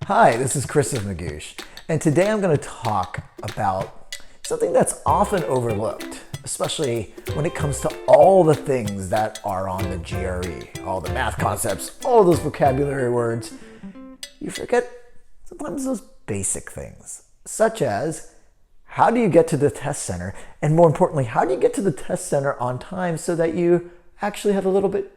Hi, this is Chris of Magoosh, and today I'm going to talk about something that's often overlooked, especially when it comes to all the things that are on the GRE, all the math concepts, all those vocabulary words. You forget sometimes those basic things, such as how do you get to the test center, and more importantly, how do you get to the test center on time so that you actually have a little bit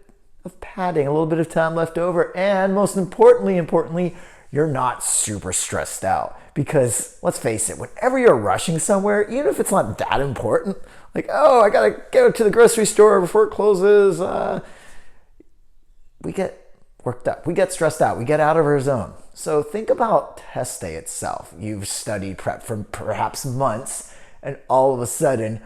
of padding, a little bit of time left over, and most importantly, you're not super stressed out. Because let's face it, whenever you're rushing somewhere, even if it's not that important, like, oh, I gotta go to the grocery store before it closes, we get worked up, we get stressed out, we get out of our zone. So think about test day itself. You've studied prep for perhaps months, and all of a sudden,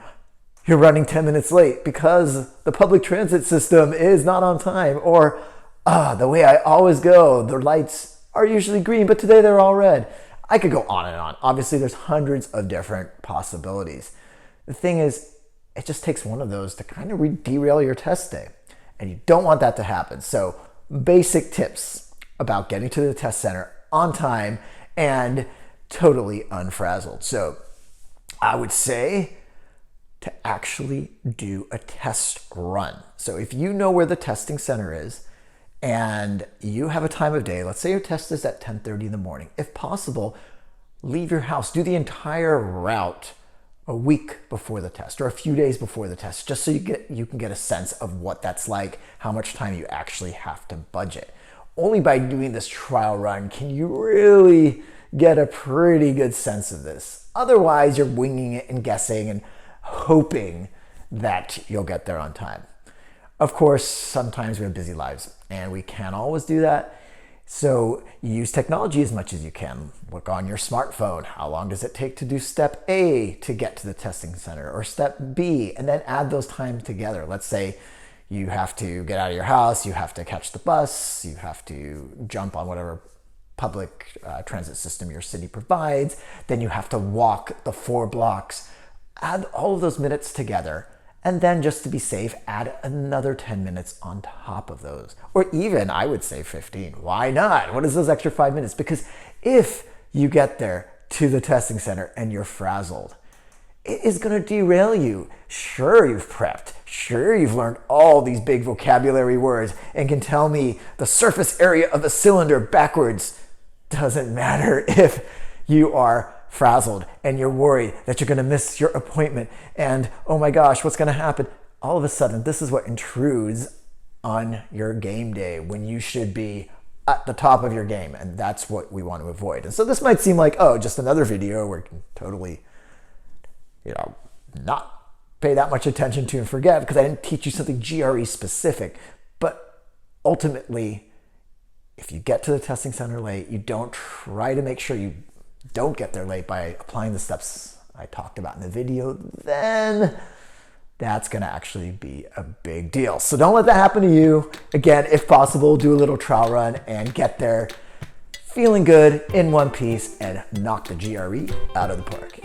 you're running 10 minutes late because the public transit system is not on time, or the way I always go, the lights are usually green, but today they're all red. I could go on and on. Obviously, there's hundreds of different possibilities. The thing is, it just takes one of those to kind of derail your test day, and you don't want that to happen. So basic tips about getting to the test center on time and totally unfrazzled. So I would say to actually do a test run. So if you know where the testing center is and you have a time of day, let's say your test is at 10:30 in the morning. If possible, leave your house, do the entire route a week before the test or a few days before the test, just so you can get a sense of what that's like, how much time you actually have to budget. Only by doing this trial run can you really get a pretty good sense of this. Otherwise, you're winging it and guessing and hoping that you'll get there on time. Of course, sometimes we have busy lives and we can't always do that. So use technology as much as you can. Look on your smartphone. How long does it take to do step A to get to the testing center, or step B, and then add those times together. Let's say you have to get out of your house, you have to catch the bus, you have to jump on whatever public transit system your city provides, then you have to walk the 4 blocks. Add all of those minutes together, and then just to be safe, add another 10 minutes on top of those. Or even, I would say 15. Why not? What is those extra 5 minutes? Because if you get there to the testing center and you're frazzled, it is going to derail you. Sure, you've prepped. Sure, you've learned all these big vocabulary words and can tell me the surface area of a cylinder backwards. Doesn't matter if you are frazzled and you're worried that you're going to miss your appointment and oh my gosh, what's going to happen? All of a sudden, this is what intrudes on your game day when you should be at the top of your game, and that's what we want to avoid. And so this might seem like, oh, just another video where you can totally, not pay that much attention to and forget because I didn't teach you something GRE specific. But ultimately, if you get to the testing center late, you don't try to make sure you don't get there late by applying the steps I talked about in the video, then that's going to actually be a big deal. So don't let that happen to you. Again, if possible, do a little trial run and get there feeling good in one piece and knock the GRE out of the park.